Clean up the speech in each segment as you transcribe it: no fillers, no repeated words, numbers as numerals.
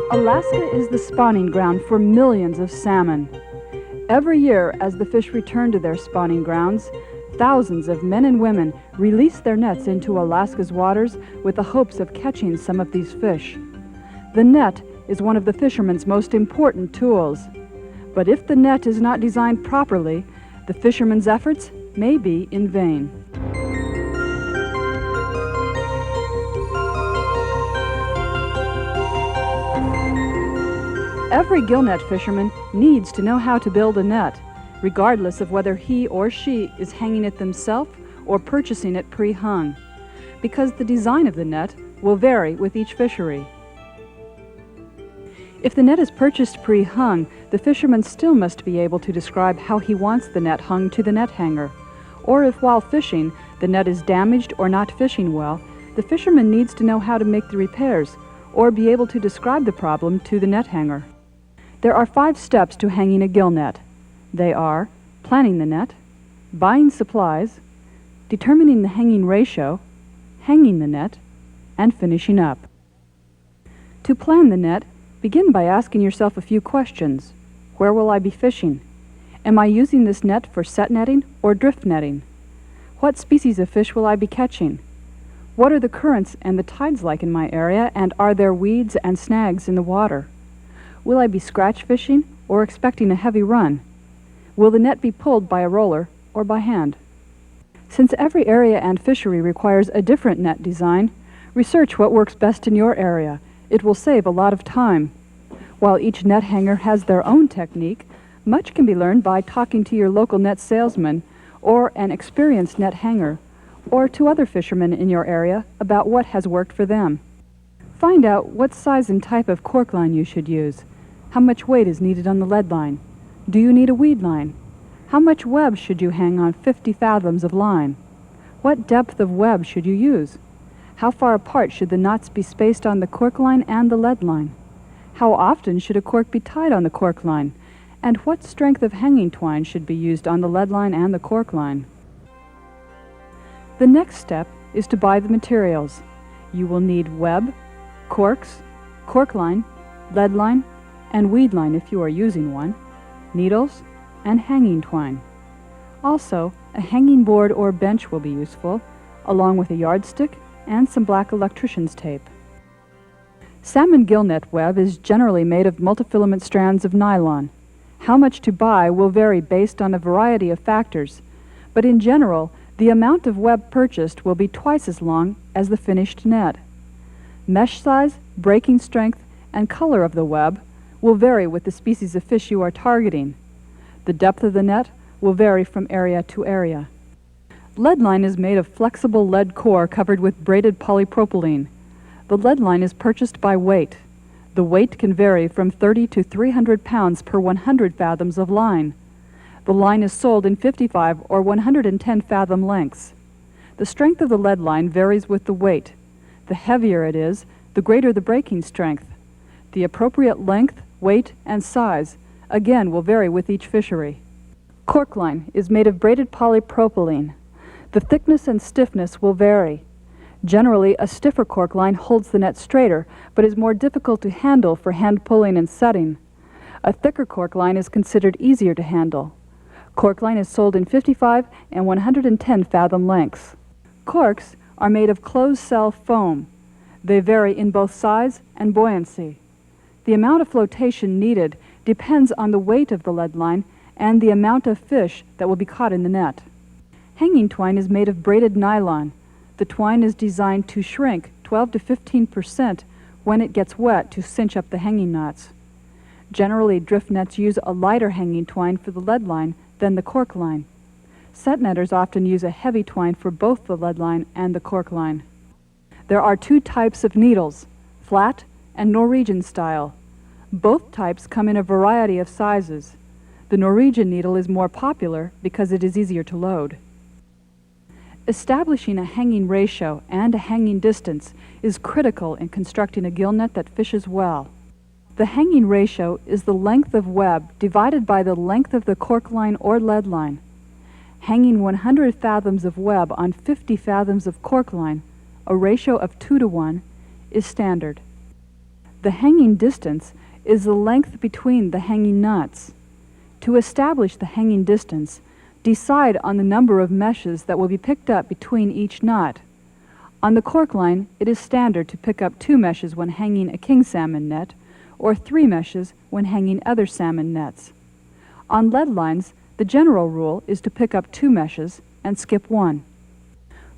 Alaska is the spawning ground for millions of salmon. Every year, as the fish return to their spawning grounds, thousands of men and women release their nets into Alaska's waters with the hopes of catching some of these fish. The net is one of the fishermen's most important tools. But if the net is not designed properly, the fisherman's efforts may be in vain. Every gillnet fisherman needs to know how to build a net, regardless of whether he or she is hanging it themselves or purchasing it pre-hung, because the design of the net will vary with each fishery. If the net is purchased pre-hung, the fisherman still must be able to describe how he wants the net hung to the net hanger. Or if while fishing, the net is damaged or not fishing well, the fisherman needs to know how to make the repairs or be able to describe the problem to the net hanger. There are 5 steps to hanging a gill net. They are planning the net, buying supplies, determining the hanging ratio, hanging the net, and finishing up. To plan the net, begin by asking yourself a few questions. Where will I be fishing? Am I using this net for set netting or drift netting? What species of fish will I be catching? What are the currents and the tides like in my area, and are there weeds and snags in the water? Will I be scratch fishing or expecting a heavy run? Will the net be pulled by a roller or by hand? Since every area and fishery requires a different net design, research what works best in your area. It will save a lot of time. While each net hanger has their own technique, much can be learned by talking to your local net salesman or an experienced net hanger, or to other fishermen in your area about what has worked for them. Find out what size and type of cork line you should use. How much weight is needed on the lead line? Do you need a weed line? How much web should you hang on 50 fathoms of line? What depth of web should you use? How far apart should the knots be spaced on the cork line and the lead line? How often should a cork be tied on the cork line? And what strength of hanging twine should be used on the lead line and the cork line? The next step is to buy the materials. You will need web, corks, cork line, lead line, and weed line if you are using one, needles, and hanging twine. Also, a hanging board or bench will be useful, along with a yardstick and some black electrician's tape. Salmon gillnet web is generally made of multifilament strands of nylon. How much to buy will vary based on a variety of factors, but in general, the amount of web purchased will be twice as long as the finished net. Mesh size, breaking strength, and color of the web will vary with the species of fish you are targeting. The depth of the net will vary from area to area. Lead line is made of flexible lead core covered with braided polypropylene. The lead line is purchased by weight. The weight can vary from 30 to 300 pounds per 100 fathoms of line. The line is sold in 55 or 110 fathom lengths. The strength of the lead line varies with the weight. The heavier it is, the greater the breaking strength. The appropriate length, weight, and size, again, will vary with each fishery. Cork line is made of braided polypropylene. The thickness and stiffness will vary. Generally, a stiffer cork line holds the net straighter, but is more difficult to handle for hand pulling and setting. A thicker cork line is considered easier to handle. Cork line is sold in 55 and 110 fathom lengths. Corks are made of closed cell foam. They vary in both size and buoyancy. The amount of flotation needed depends on the weight of the lead line and the amount of fish that will be caught in the net. Hanging twine is made of braided nylon. The twine is designed to shrink 12 to 15% when it gets wet to cinch up the hanging knots. Generally, drift nets use a lighter hanging twine for the lead line than the cork line. Set netters often use a heavy twine for both the lead line and the cork line. There are 2 types of needles, flat and Norwegian style. Both types come in a variety of sizes. The Norwegian needle is more popular because it is easier to load. Establishing a hanging ratio and a hanging distance is critical in constructing a gill net that fishes well. The hanging ratio is the length of web divided by the length of the cork line or lead line. Hanging 100 fathoms of web on 50 fathoms of cork line, a ratio of 2 to 1, is standard. The hanging distance is the length between the hanging knots. To establish the hanging distance, decide on the number of meshes that will be picked up between each knot. On the cork line, it is standard to pick up 2 meshes when hanging a king salmon net, or 3 meshes when hanging other salmon nets. On lead lines, the general rule is to pick up 2 meshes and skip 1.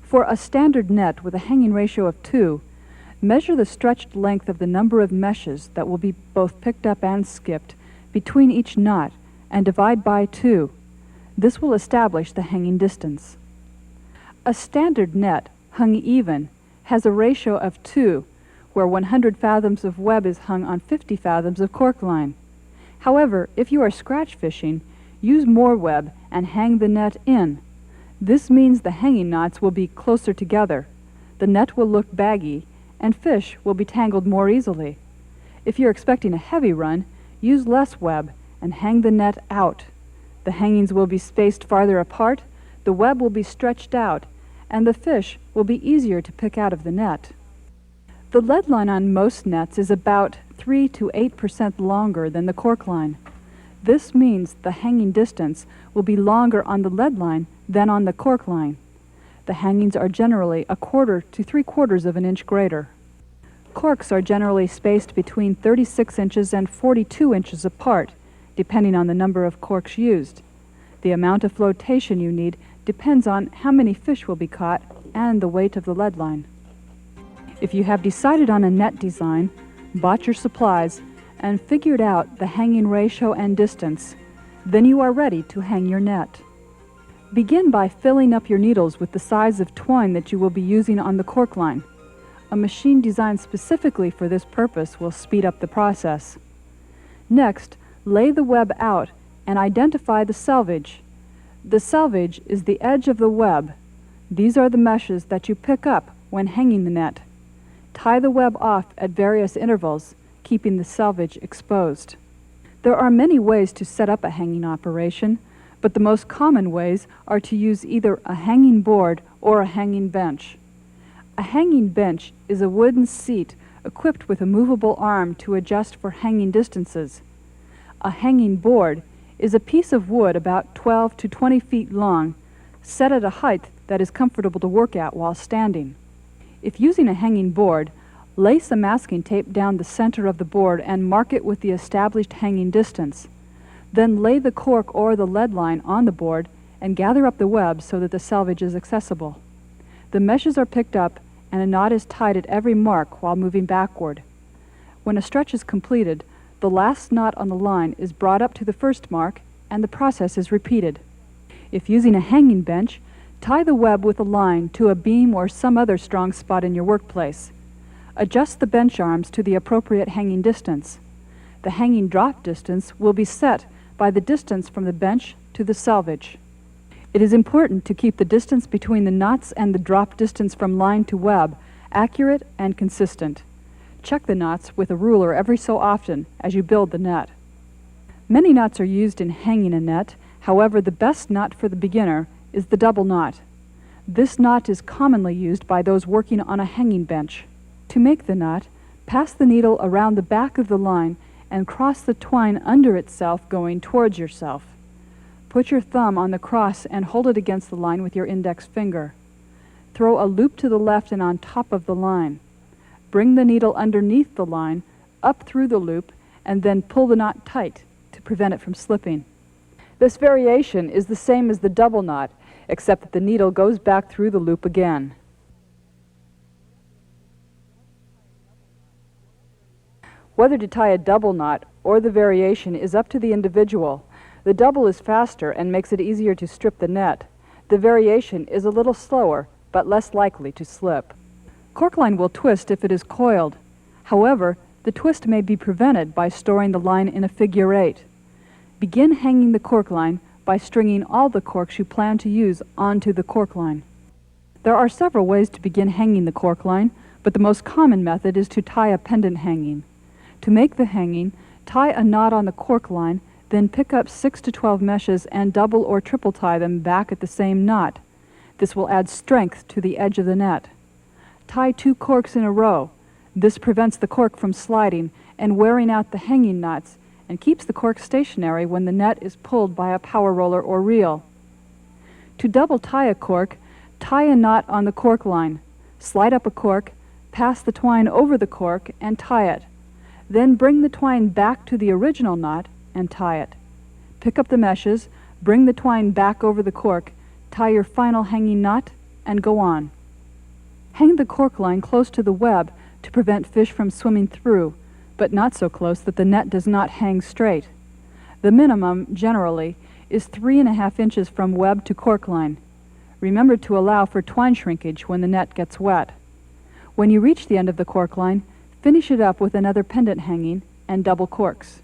For a standard net with a hanging ratio of 2, measure the stretched length of the number of meshes that will be both picked up and skipped between each knot and divide by 2. This will establish the hanging distance. A standard net hung even has a ratio of 2, where 100 fathoms of web is hung on 50 fathoms of cork line. However, if you are scratch fishing, use more web and hang the net in. This means the hanging knots will be closer together, the net will look baggy, and fish will be tangled more easily. If you're expecting a heavy run, use less web and hang the net out. The hangings will be spaced farther apart, the web will be stretched out, and the fish will be easier to pick out of the net. The lead line on most nets is about 3 to 8% longer than the cork line. This means the hanging distance will be longer on the lead line than on the cork line. The hangings are generally 1/4 to 3/4 of an inch greater. Corks are generally spaced between 36 inches and 42 inches apart, depending on the number of corks used. The amount of flotation you need depends on how many fish will be caught and the weight of the lead line. If you have decided on a net design, bought your supplies, and figured out the hanging ratio and distance, then you are ready to hang your net. Begin by filling up your needles with the size of twine that you will be using on the cork line. A machine designed specifically for this purpose will speed up the process. Next, lay the web out and identify the selvage. The selvage is the edge of the web. These are the meshes that you pick up when hanging the net. Tie the web off at various intervals, keeping the selvage exposed. There are many ways to set up a hanging operation, but the most common ways are to use either a hanging board or a hanging bench. A hanging bench is a wooden seat equipped with a movable arm to adjust for hanging distances. A hanging board is a piece of wood about 12 to 20 feet long, set at a height that is comfortable to work at while standing. If using a hanging board, lace a masking tape down the center of the board and mark it with the established hanging distance. Then lay the cork or the lead line on the board and gather up the web so that the selvage is accessible. The meshes are picked up and a knot is tied at every mark while moving backward. When a stretch is completed, the last knot on the line is brought up to the first mark and the process is repeated. If using a hanging bench, tie the web with a line to a beam or some other strong spot in your workplace. Adjust the bench arms to the appropriate hanging distance. The hanging drop distance will be set by the distance from the bench to the selvage. It is important to keep the distance between the knots and the drop distance from line to web accurate and consistent. Check the knots with a ruler every so often as you build the net. Many knots are used in hanging a net. However, the best knot for the beginner is the double knot. This knot is commonly used by those working on a hanging bench. To make the knot, pass the needle around the back of the line and cross the twine under itself going towards yourself. Put your thumb on the cross and hold it against the line with your index finger. Throw a loop to the left and on top of the line. Bring the needle underneath the line, up through the loop, and then pull the knot tight to prevent it from slipping. This variation is the same as the double knot, except that the needle goes back through the loop again. Whether to tie a double knot or the variation is up to the individual. The double is faster and makes it easier to strip the net. The variation is a little slower, but less likely to slip. Cork line will twist if it is coiled. However, the twist may be prevented by storing the line in a figure 8. Begin hanging the cork line by stringing all the corks you plan to use onto the cork line. There are several ways to begin hanging the cork line, but the most common method is to tie a pendant hanging. To make the hanging, tie a knot on the cork line, then pick up 6 to 12 meshes and double or triple tie them back at the same knot. This will add strength to the edge of the net. Tie 2 corks in a row, This prevents the cork from sliding and wearing out the hanging knots and keeps the cork stationary when the net is pulled by a power roller or reel. To double tie a cork, tie a knot on the cork line, slide up a cork, pass the twine over the cork and tie it. Then bring the twine back to the original knot and tie it. Pick up the meshes, bring the twine back over the cork, tie your final hanging knot, and go on. Hang the cork line close to the web to prevent fish from swimming through, but not so close that the net does not hang straight. The minimum, generally, is 3.5 inches from web to cork line. Remember to allow for twine shrinkage when the net gets wet. When you reach the end of the cork line, finish it up with another pendant hanging and double corks.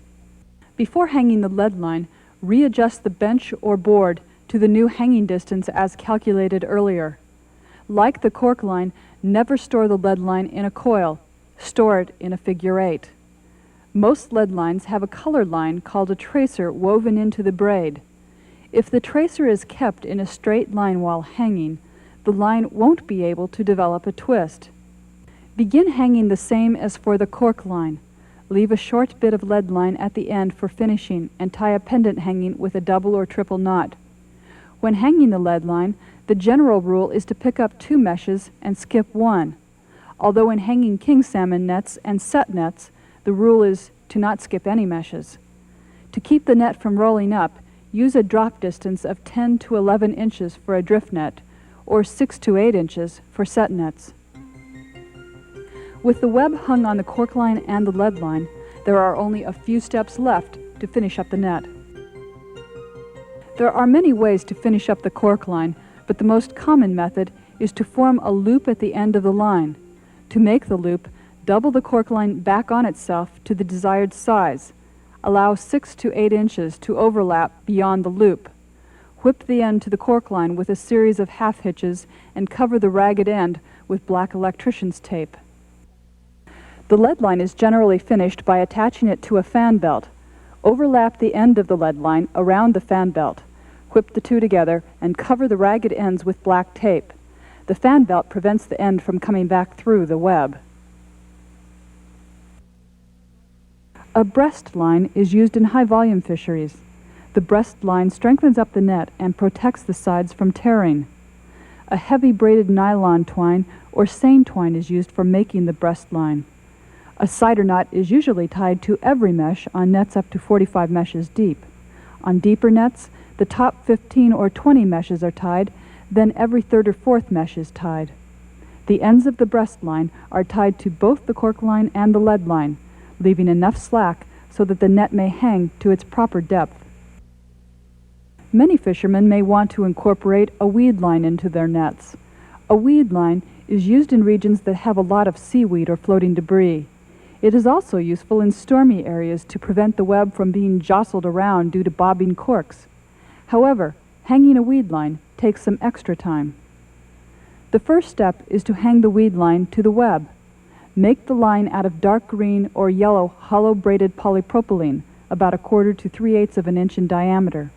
Before hanging the lead line, readjust the bench or board to the new hanging distance as calculated earlier. Like the cork line, never store the lead line in a coil. Store it in a figure 8. Most lead lines have a color line called a tracer woven into the braid. If the tracer is kept in a straight line while hanging, the line won't be able to develop a twist. Begin hanging the same as for the cork line. Leave a short bit of lead line at the end for finishing and tie a pendant hanging with a double or triple knot. When hanging the lead line, the general rule is to pick up 2 meshes and skip 1. Although in hanging king salmon nets and set nets, the rule is to not skip any meshes. To keep the net from rolling up, use a drop distance of 10 to 11 inches for a drift net, or 6 to 8 inches for set nets. With the web hung on the cork line and the lead line, there are only a few steps left to finish up the net. There are many ways to finish up the cork line, but the most common method is to form a loop at the end of the line. To make the loop, double the cork line back on itself to the desired size. Allow 6 to 8 inches to overlap beyond the loop. Whip the end to the cork line with a series of half hitches and cover the ragged end with black electrician's tape. The lead line is generally finished by attaching it to a fan belt. Overlap the end of the lead line around the fan belt. Whip the two together and cover the ragged ends with black tape. The fan belt prevents the end from coming back through the web. A breast line is used in high-volume fisheries. The breast line strengthens up the net and protects the sides from tearing. A heavy braided nylon twine or seine twine is used for making the breast line. A cider knot is usually tied to every mesh on nets up to 45 meshes deep. On deeper nets, the top 15 or 20 meshes are tied, then every third or fourth mesh is tied. The ends of the breast line are tied to both the cork line and the lead line, leaving enough slack so that the net may hang to its proper depth. Many fishermen may want to incorporate a weed line into their nets. A weed line is used in regions that have a lot of seaweed or floating debris. It is also useful in stormy areas to prevent the web from being jostled around due to bobbing corks. However, hanging a weed line takes some extra time. The first step is to hang the weed line to the web. Make the line out of dark green or yellow hollow braided polypropylene, about 1/4 to 3/8 of an inch in diameter.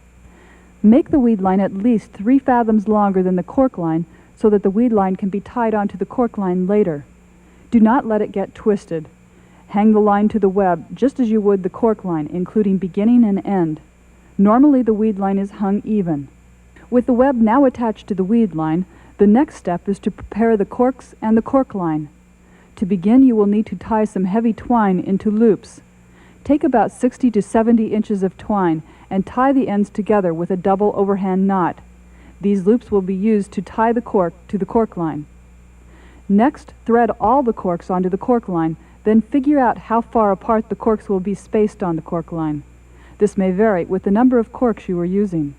Make the weed line at least 3 fathoms longer than the cork line so that the weed line can be tied onto the cork line later. Do not let it get twisted. Hang the line to the web just as you would the cork line, including beginning and end. Normally the weed line is hung even. With the web now attached to the weed line, the next step is to prepare the corks and the cork line. To begin, you will need to tie some heavy twine into loops. Take about 60 to 70 inches of twine and tie the ends together with a double overhand knot. These loops will be used to tie the cork to the cork line. Next, thread all the corks onto the cork line, then figure out how far apart the corks will be spaced on the cork line. This may vary with the number of corks you are using.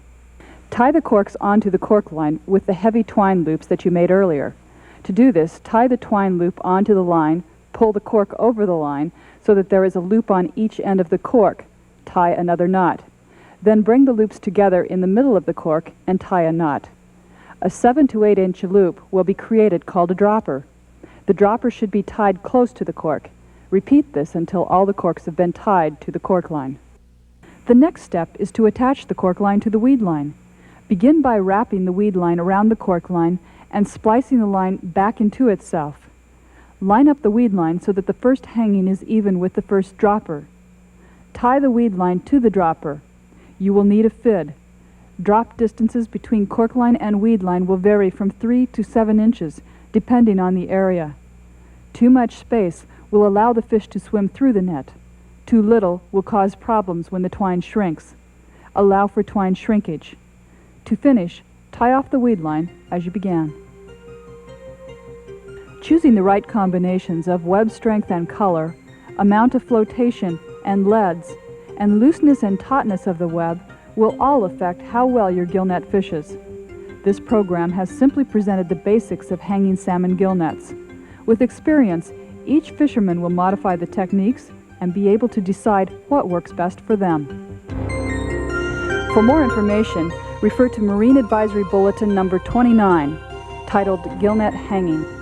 Tie the corks onto the cork line with the heavy twine loops that you made earlier. To do this, tie the twine loop onto the line, pull the cork over the line so that there is a loop on each end of the cork. Tie another knot. Then bring the loops together in the middle of the cork and tie a knot. A 7 to 8 inch loop will be created called a dropper. The dropper should be tied close to the cork. Repeat this until all the corks have been tied to the cork line. The next step is to attach the cork line to the weed line. Begin by wrapping the weed line around the cork line and splicing the line back into itself. Line up the weed line so that the first hanging is even with the first dropper. Tie the weed line to the dropper. You will need a fid. Drop distances between cork line and weed line will vary from 3 to 7 inches, depending on the area. Too much space will allow the fish to swim through the net. Too little will cause problems when the twine shrinks. Allow for twine shrinkage. To finish, tie off the weed line as you began. Choosing the right combinations of web strength and color, amount of flotation and leads, and looseness and tautness of the web will all affect how well your gillnet fishes. This program has simply presented the basics of hanging salmon gillnets. With experience, each fisherman will modify the techniques and be able to decide what works best for them. For more information, refer to Marine Advisory Bulletin number 29, titled Gillnet Hanging.